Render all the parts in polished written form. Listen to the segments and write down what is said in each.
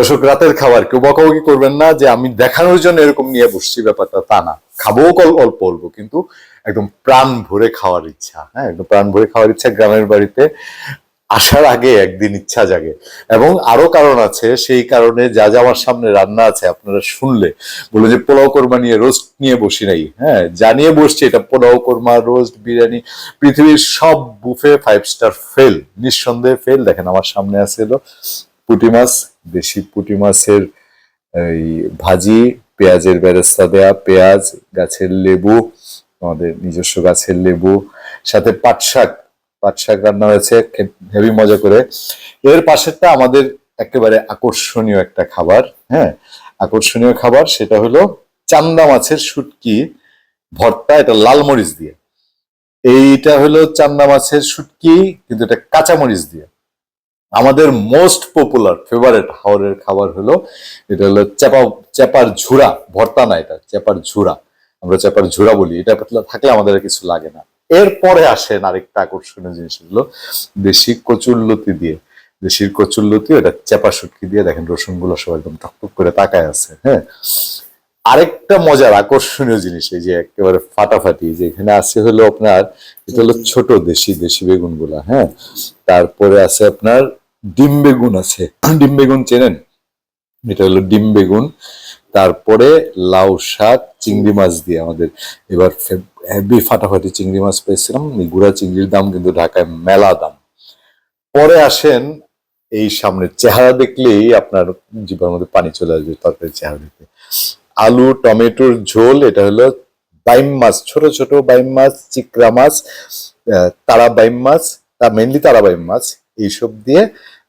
দর্শক, রাতের খাবার কেউ বকাবকি করবেন না যে আমি দেখানোর জন্য এরকম নিয়ে বসছি, ব্যাপারটা তা না। খাবো অল্প অল্প, কিন্তু একদম প্রাণ ভরে খাওয়ার ইচ্ছা। হ্যাঁ, একদম প্রাণ ভরে খাওয়ার ইচ্ছা। গ্রামের বাড়িতে আসার আগে একদিন ইচ্ছা জাগে, এবং আরো কারণ আছে। সেই কারণে যা যা আমার সামনে রান্না আছে আপনারা শুনলে বলে যে পোলাও কোরমা নিয়ে রোস্ট নিয়ে বসি নাই। হ্যাঁ, জানিয়ে বসছি এটা পোলাও কোরমা, রোস্ট, বিরিয়ানি, পৃথিবীর সব বুফে 5 স্টার ফেল, নিঃসন্দেহে ফেল। দেখেন আমার সামনে আছে হলো পুঁটি মাছ, দেশি পুঁটি মাছের এই ভাজি, পেঁয়াজের বেরেস্তা দেয়া, পেঁয়াজ, গাছের লেবু, আমাদের নিজস্ব গাছের লেবু, সাথে পাট শাক। পাট শাক রান্না হয়েছে হেভি মজা করে। এর পাশেরটা আমাদের একেবারে আকর্ষণীয় একটা খাবার। হ্যাঁ, আকর্ষণীয় খাবার, সেটা হলো চান্দা মাছের শুটকি ভর্তা, এটা লাল মরিচ দিয়ে। এইটা হলো চান্দা মাছের শুটকি, কিন্তু এটা কাঁচা মরিচ দিয়ে। আমাদের মোস্ট পপুলার ফেভারিট হাওরের খাবার হলো, এটা হলো চেপার ঝুরা ভর্তা। না, এটা চেপার ঝুরা, আমরা চেপার ঝুরা বলি। এটা থাকলে আমাদের আর কিছু লাগে না। এরপরে আসেন আরেকটা আকর্ষণীয় জিনিস হলো দেশি কচুরলতি দিয়ে। দেশির কচুরলতি, এটা চেপা শুটকি দিয়ে। দেখেন রসুন গুলো সব একদম টকটক করে তাকায় আছে। হ্যাঁ, আরেকটা মজার আকর্ষণীয় জিনিস, এই যে একেবারে ফাটাফাটি যে এখানে আছে হলো আপনার, এটা হলো ছোট দেশি দেশি বেগুন গুলা। হ্যাঁ, তারপরে আছে আপনার ডিম বেগুন আছে। ডিম বেগুন চেনেন? এটা হলো ডিম বেগুন। তারপরে লাউ শাক চিংড়ি মাছ দিয়ে আমাদের এবার হেভি ফাটাফাটি চিংড়ি মাছ পেয়েছিলাম। গুড়া চিংড়ির দাম কিন্তু ঢাকায় মেলা দাম। পরে আসেন, এই সামনে চেহারা দেখলেই আপনার জিভার মধ্যে পানি চলে আসবে তরকারির চেহারা দেখে। আলু টমেটোর ঝোল, এটা হলো বাইম মাছ, ছোট ছোট বাইম মাছ, চিকরা মাছ, তারা বাইম মাছ, তা মেনলি তারা বাইম মাছ, এইসব দিয়ে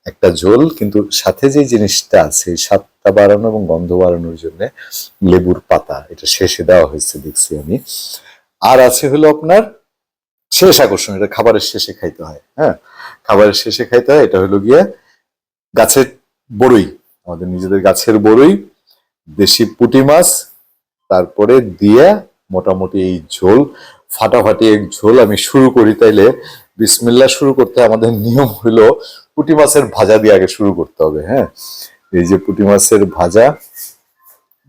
একটা ঝোল। কিন্তু সাথে যে জিনিসটা আছে স্বাদটা বাড়ানো এবং গন্ধ বাড়ানোর জন্য লেবুর পাতা, এটা শেষে দেওয়া হয়েছে দেখছি আমি। আর আছে হলো আপনার শেষ আকর্ষণ, এটা খাবারের শেষে খাইতে হয়। হ্যাঁ, খাবারের শেষে খাইতে হয়। এটা হলো গিয়ে গাছের বড়ই, আমাদের নিজেদের গাছের বড়ই, দেশি পুঁটি মাছ, তারপরে দিয়ে মোটামুটি এই ঝোল, ফাটাফাটি এক ঝোল। আমি শুরু করি তাইলে। বিসমিল্লাহ শুরু করতে আমাদের নিয়ম হলো পুঁটি মাছের ভাজা দিয়ে আগে শুরু করতে হবে। হ্যাঁ, এই যে পুঁটি মাছের ভাজা,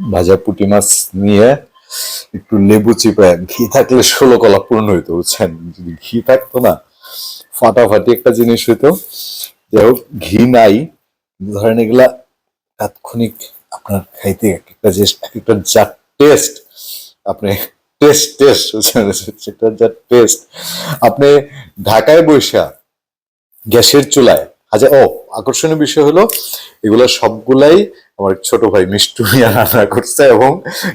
ভাজা পুঁটি মাছ নিয়ে একটু লেবু চিপায়, ঘি থাকলে 16 কলা পূর্ণ হইতো, বুঝছেন? যদি ঘি থাকতো না, ফাটাফাটি একটা জিনিস হইতো। যাই হোক, ঘি নাই, ধরেন এগুলা তাৎক্ষণিক আপনার খাইতে এক একটা যা টেস্ট, আপনি টেস্ট সেটা যা টেস্ট। আপনি ঢাকায় বৈশা গ্যাসের চুলায় আকর্ষণীয় বিষয় হলো এগুলো সবগুলাই আমার ছোট ভাই মিষ্টু মিয়া রান্না করছে, এবং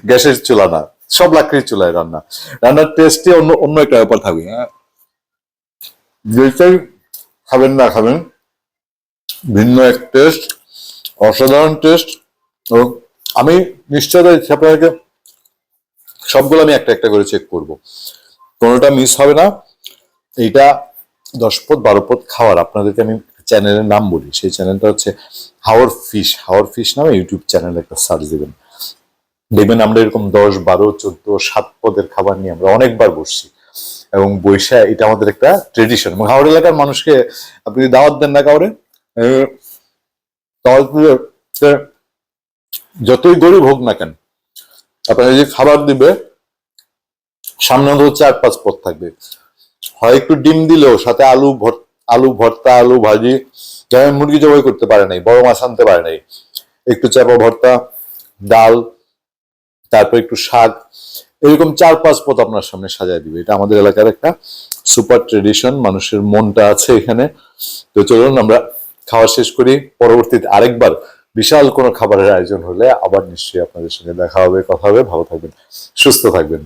গ্যাসের চুলা না, সব লাকড়ির চুলায় রান্না। রান্নার টেস্টে অন্য অন্য একটা ব্যাপার থাকবে। যেটাই খাবেন না খাবেন, ভিন্ন এক টেস্ট, অসাধারণ টেস্ট। এবং আমি নিশ্চয়তা দিচ্ছি আপনাদেরকে, সবগুলো আমি একটা একটা করে চেক করব, কোনোটা মিস হবে না। এইটা 10 পদ 12 পদ খাওয়ার। আপনাদেরকে আমি চ্যানেলের নাম বলি, সেই চ্যানেলটা হচ্ছে হাওর ফিশ নামে ইউটিউব চ্যানেলে একটা সার্চ দেবেন, দেখবেন আমরা এরকম 10, 12, 14, 7 পদের খাবার নিয়ে আমরা অনেকবার বসছি। এবং বৈশা এটা আমাদের একটা ট্রেডিশন। এবং হাওড় এলাকার মানুষকে আপনি দাওয়াত দেন না কাউরে, যতই গরিব হোক না কেন, আপনার যে খাবার দিবে সামনে অন্তত 4-5 পদ থাকবে। হয় একটু ডিম দিলেও সাথে আলু ভর্তা, আলু ভাজি, যেমন মুরগি জবাই করতে পারে নাই, বড় মাছ আনতে পারে নাই, একটু চাপা ভর্তা, ডাল, তারপর একটু শাক, এরকম 4-5 পদ আপনার সামনে সাজায় দিবে। এটা আমাদের এলাকার একটা সুপার ট্রেডিশন, মানুষের মনটা আছে এখানে। তো চলুন আমরা খাওয়া শেষ করি। পরবর্তীতে আরেকবার বিশাল কোনো খাবারের আয়োজন হলে আবার নিশ্চয়ই আপনাদের সঙ্গে দেখা হবে, কথা হবে। ভালো থাকবেন, সুস্থ থাকবেন।